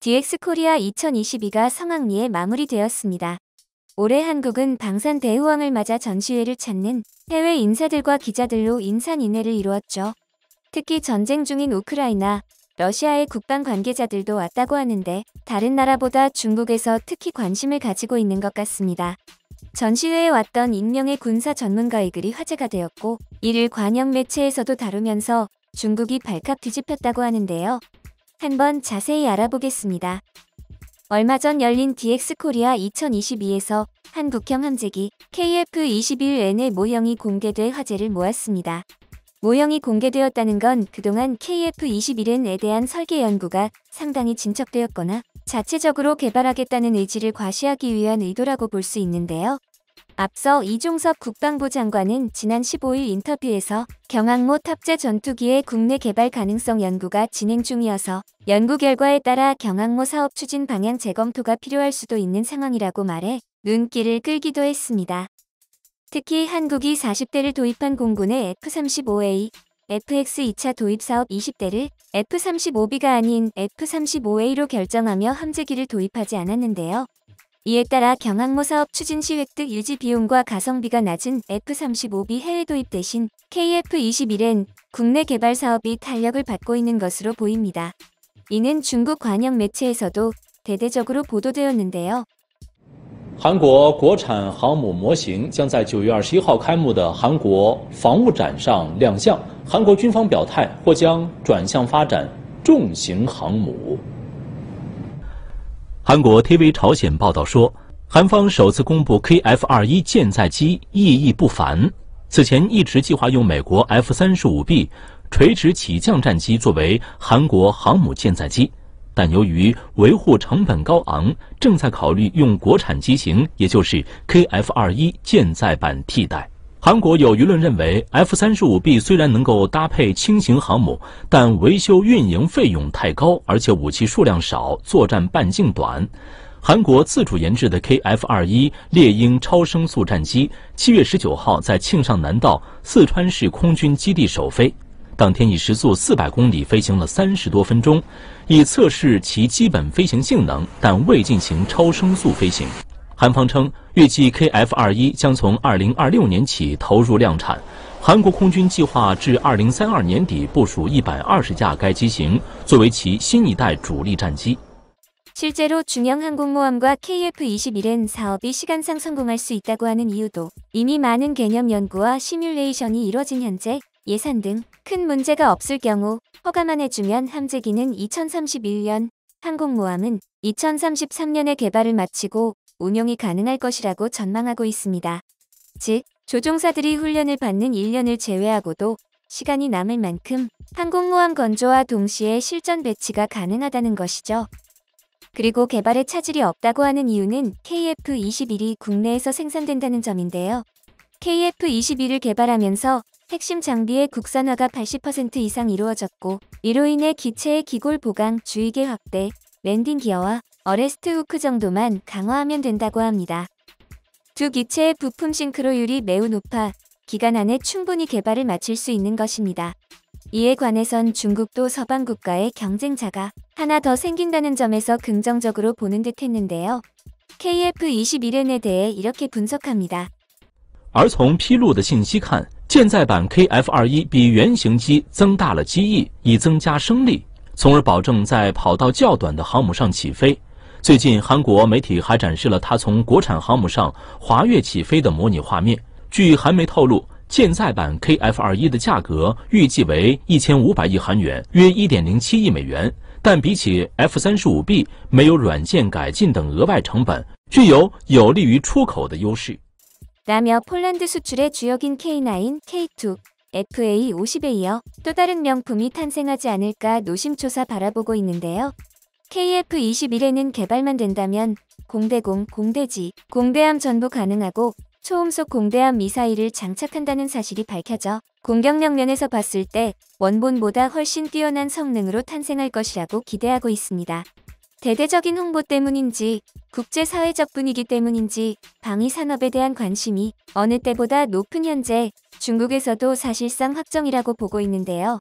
DX코리아 2022가 성황리에 마무리되었습니다. 올해 한국은 방산 대우왕을 맞아 전시회를 찾는 해외 인사들과 기자들로 인산인해를 이루었죠. 특히 전쟁 중인 우크라이나, 러시아의 국방 관계자들도 왔다고 하는데 다른 나라보다 중국에서 특히 관심을 가지고 있는 것 같습니다. 전시회에 왔던 익명의 군사 전문가의 글이 화제가 되었고 이를 관영 매체에서도 다루면서 중국이 발칵 뒤집혔다고 하는데요. 한번 자세히 알아보겠습니다. 얼마 전 열린 DX코리아 2022에서 한국형 함재기 KF-21N의 모형이 공개돼 화제를 모았습니다. 모형이 공개되었다는 건 그동안 KF-21N에 대한 설계 연구가 상당히 진척되었거나 자체적으로 개발하겠다는 의지를 과시하기 위한 의도라고 볼 수 있는데요. 앞서 이종섭 국방부 장관은 지난 15일 인터뷰에서 경항모 탑재 전투기의 국내 개발 가능성 연구가 진행 중이어서 연구 결과에 따라 경항모 사업 추진 방향 재검토가 필요할 수도 있는 상황이라고 말해 눈길을 끌기도 했습니다. 특히 한국이 40대를 도입한 공군의 F-35A, FX 2차 도입 사업 20대를 F-35B가 아닌 F-35A로 결정하며 함재기를 도입하지 않았는데요. 이에 따라 경항모 사업 추진 시 획득 유지 비용과 가성비가 낮은 F-35B 해외 도입 대신 KF-21N 국내 개발 사업이 탄력을 받고 있는 것으로 보입니다. 이는 중국 관영 매체에서도 대대적으로 보도되었는데요. 韩国国产航母模型将在9月21号开幕的韩国防务展上亮相。韩国军方表态，或将转向发展重型航母。韩国 TV 朝鲜报道说，韩方首次公布 KF-21 舰载机意义不凡。此前一直计划用美国 F-35B 垂直起降战机作为韩国航母舰载机，但由于维护成本高昂，正在考虑用国产机型，也就是 KF-21 舰载版替代。韩国有舆论认为 F-35B 虽然能够搭配轻型航母，但维修运营费用太高，而且武器数量少，作战半径短。韩国自主研制的 KF-21 猎鹰超声速战机7月19号在庆尚南道四川市空军基地首飞，当天以时速400公里飞行了30多分钟，以测试其基本飞行性能，但未进行超声速飞行。韩方称，预计 KF-21 将从2026年起投入量产。韩国空军计划至2032年底部署120架该机型，作为其新一代主力战机。 실제로 중형항공모함과 KF-21N 사업이 시간상 성공할 수 있다고 하는 이유도 이미 많은 개념 연구와 시뮬레이션이 이뤄진 현재 예산 등 큰 문제가 없을 경우 허가만 해주면 함재기는 2031년, 항공모함은 2033년에 개발을 마치고 운용이 가능할 것이라고 전망하고 있습니다. 즉, 조종사들이 훈련을 받는 1년을 제외하고도 시간이 남을 만큼 항공모함 건조와 동시에 실전 배치가 가능하다는 것이죠. 그리고 개발에 차질이 없다고 하는 이유는 KF-21이 국내에서 생산된다는 점인데요. KF-21을 개발하면서 핵심 장비의 국산화가 80% 이상 이루어졌고 이로 인해 기체의 기골 보강, 주의계 확대, 랜딩 기어와 어레스트 후크 정도만 강화하면 된다고 합니다. 두 기체의 부품 싱크로율이 매우 높아 기간 안에 충분히 개발을 마칠 수 있는 것입니다. 이에 관해선 중국도 서방 국가의 경쟁자가 하나 더 생긴다는 점에서 긍정적으로 보는 듯 했는데요. KF-21N에 대해 이렇게 분석합니다. 而从披露的信息看，舰载版 KF-21 比原型机增大了机翼，以增加升力，从而保证在跑道较短的航母上起飞。最近，韩国媒体还展示了它从国产航母上滑跃起飞的模拟画面。据韩媒透露，舰载版 KF-21 的价格预计为1500亿韩元，约1.07亿美元。但比起 F-35B 没有软件改进等额外成本，具有利于出口的优势。 라며 폴란드 수출의 주역인 K9, K2, FA-50에 이어 또 다른 명품이 탄생하지 않을까 노심초사 바라보고 있는데요. KF-21에는 개발만 된다면 공대공, 공대지, 공대함 전부 가능하고 초음속 공대함 미사일을 장착한다는 사실이 밝혀져 공격력 면에서 봤을 때 원본보다 훨씬 뛰어난 성능으로 탄생할 것이라고 기대하고 있습니다. 대대적인 홍보 때문인지 국제사회적 분위기 때문인지 방위 산업에 대한 관심이 어느 때보다 높은 현재 중국에서도 사실상 확정이라고 보고 있는데요.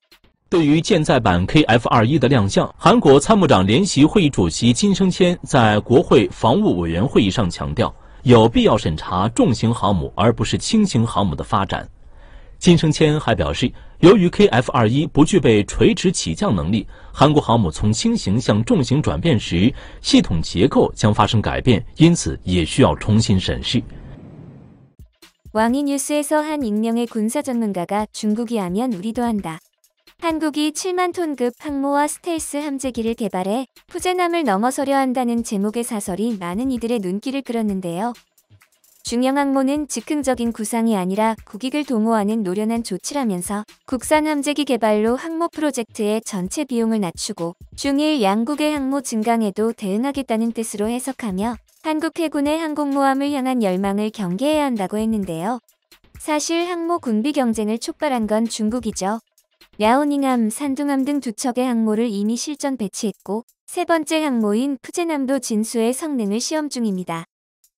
对于舰载版 KF-21的亮相，韩国参谋长联席会议主席金生谦在国会防务委员会议上强调，有必要审查重型航母而不是轻型航母的发展。金生谦还表示，由于 KF-21不具备垂直起降能力，韩国航母从轻型向重型转变时，系统結構将发生改变，因此也需要重新审视。 왕이뉴스에서 한 익명의 군사 전문가가 중국이 하면 우리도 한다. 한국이 7만 톤급 항모와 스텔스 함재기를 개발해 푸젠함을 넘어서려 한다는 제목의 사설이 많은 이들의 눈길을 끌었는데요. 중형 항모는 즉흥적인 구상이 아니라 국익을 도모하는 노련한 조치라면서 국산 함재기 개발로 항모 프로젝트의 전체 비용을 낮추고 중일 양국의 항모 증강에도 대응하겠다는 뜻으로 해석하며 한국 해군의 항공모함을 향한 열망을 경계해야 한다고 했는데요. 사실 항모 군비 경쟁을 촉발한 건 중국이죠. 랴오닝함, 산둥함 등 두 척의 항모를 이미 실전 배치했고 세 번째 항모인 푸젠함도 진수의 성능을 시험 중입니다.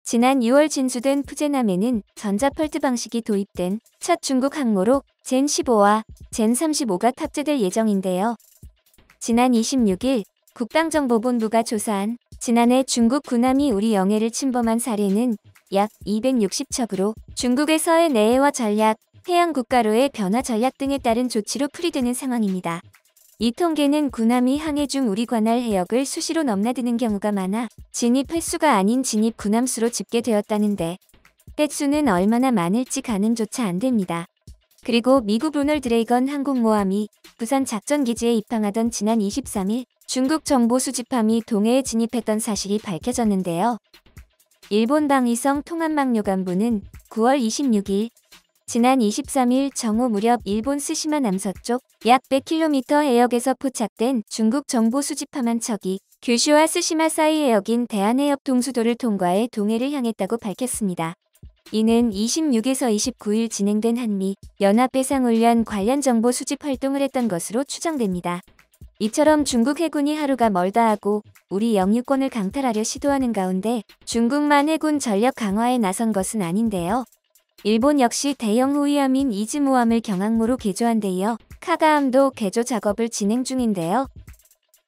지난 6월 진수된 푸젠함에는 전자펄트 방식이 도입된 첫 중국 항모로 젠 15와 젠 35가 탑재될 예정인데요. 지난 26일 국방정보본부가 조사한 지난해 중국 군함이 우리 영해를 침범한 사례는 약 260척으로 중국의 서해 내해와 전략, 해양 국가로의 변화 전략 등에 따른 조치로 풀이되는 상황입니다. 이 통계는 군함이 항해 중 우리 관할 해역을 수시로 넘나드는 경우가 많아 진입 횟수가 아닌 진입 군함수로 집계되었다는데 횟수는 얼마나 많을지 가늠조차 안 됩니다. 그리고 미국 로널드 레이건 항공모함이 부산 작전기지에 입항하던 지난 23일 중국 정보 수집함이 동해에 진입했던 사실이 밝혀졌는데요. 일본 방위성 통합망료관부는 9월 26일 지난 23일 정오 무렵 일본 스시마 남서쪽 약 100km 해역에서 포착된 중국 정보 수집함 한 척이 규슈와 스시마 사이 해역인 대한해협 동수도를 통과해 동해를 향했다고 밝혔습니다. 이는 26에서 29일 진행된 한미 연합해상훈련 관련 정보 수집 활동을 했던 것으로 추정됩니다. 이처럼 중국 해군이 하루가 멀다 하고 우리 영유권을 강탈하려 시도하는 가운데 중국만 해군 전력 강화에 나선 것은 아닌데요. 일본 역시 대형 호위함인 이즈모함을 경항모로 개조한 데 이어 카가함도 개조 작업을 진행 중인데요.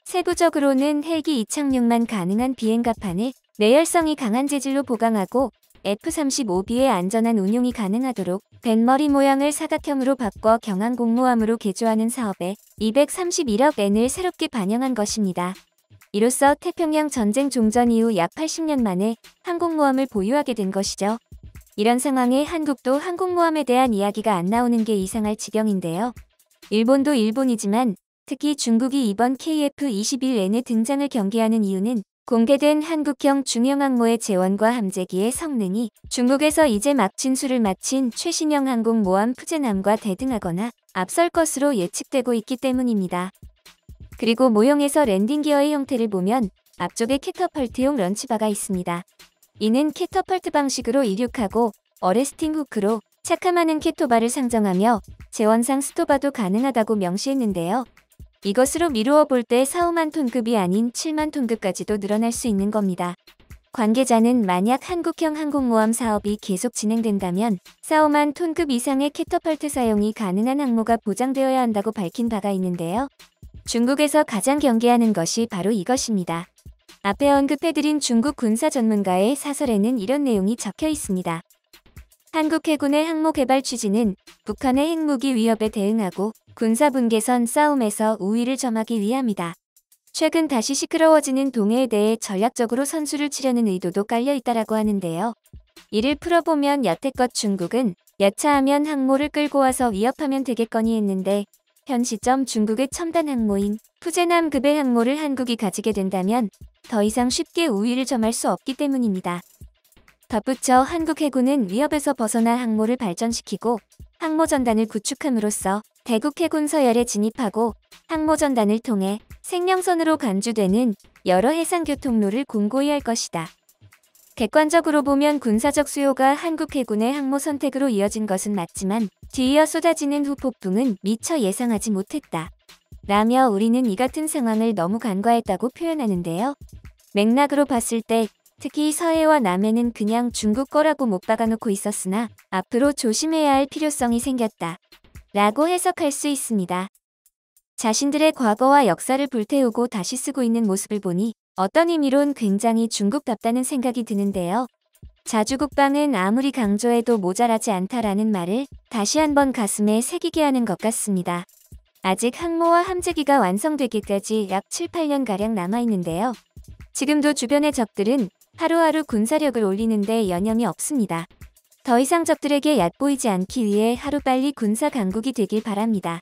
세부적으로는 헬기 이착륙만 가능한 비행갑판을 내열성이 강한 재질로 보강하고 F-35B의 안전한 운용이 가능하도록 뱃머리 모양을 사각형으로 바꿔 경항공모함으로 개조하는 사업에 231억 엔을 새롭게 반영한 것입니다. 이로써 태평양 전쟁 종전 이후 약 80년 만에 항공모함을 보유하게 된 것이죠. 이런 상황에 한국도 항공모함에 대한 이야기가 안 나오는 게 이상할 지경인데요. 일본도 일본이지만 특히 중국이 이번 KF-21N의 등장을 경계하는 이유는 공개된 한국형 중형 항모의 재원과 함재기의 성능이 중국에서 이제 막 진수를 마친 최신형 항공모함 푸젠함과 대등하거나 앞설 것으로 예측되고 있기 때문입니다. 그리고 모형에서 랜딩 기어의 형태를 보면 앞쪽에 캐터펄트용 런치바가 있습니다. 이는 캐터펄트 방식으로 이륙하고 어레스팅 후크로 착함하는 캐토바를 상정하며 재원상 스토바도 가능하다고 명시했는데요. 이것으로 미루어 볼 때 4-5만 톤급이 아닌 7만 톤급까지도 늘어날 수 있는 겁니다. 관계자는 만약 한국형 항공모함 사업이 계속 진행된다면 4-5만 톤급 이상의 캐터펄트 사용이 가능한 항모가 보장되어야 한다고 밝힌 바가 있는데요. 중국에서 가장 경계하는 것이 바로 이것입니다. 앞에 언급해드린 중국 군사 전문가의 사설에는 이런 내용이 적혀 있습니다. 한국 해군의 항모 개발 추진은 북한의 핵무기 위협에 대응하고 군사 분계선 싸움에서 우위를 점하기 위함이다. 최근 다시 시끄러워지는 동해에 대해 전략적으로 선수를 치려는 의도도 깔려 있다라고 하는데요. 이를 풀어보면 여태껏 중국은 여차하면 항모를 끌고 와서 위협하면 되겠거니 했는데 현 시점 중국의 첨단 항모인 푸젠함급의 항모를 한국이 가지게 된다면 더 이상 쉽게 우위를 점할 수 없기 때문입니다. 덧붙여 한국 해군은 위협에서 벗어나 항모를 발전시키고 항모 전단을 구축함으로써 대국 해군 서열에 진입하고 항모 전단을 통해 생명선으로 간주되는 여러 해상 교통로를 공고히 할 것이다. 객관적으로 보면 군사적 수요가 한국 해군의 항모 선택으로 이어진 것은 맞지만 뒤이어 쏟아지는 후폭풍은 미처 예상하지 못했다. 라며 우리는 이 같은 상황을 너무 간과했다고 표현하는데요. 맥락으로 봤을 때 특히 서해와 남해는 그냥 중국 거라고 못 박아놓고 있었으나 앞으로 조심해야 할 필요성이 생겼다. 라고 해석할 수 있습니다. 자신들의 과거와 역사를 불태우고 다시 쓰고 있는 모습을 보니 어떤 의미론 굉장히 중국답다는 생각이 드는데요. 자주국방은 아무리 강조해도 모자라지 않다라는 말을 다시 한번 가슴에 새기게 하는 것 같습니다. 아직 항모와 함재기가 완성되기까지 약 7, 8년가량 남아있는데요. 지금도 주변의 적들은 하루하루 군사력을 올리는데 여념이 없습니다. 더 이상 적들에게 얕보이지 않기 위해 하루빨리 군사 강국이 되길 바랍니다.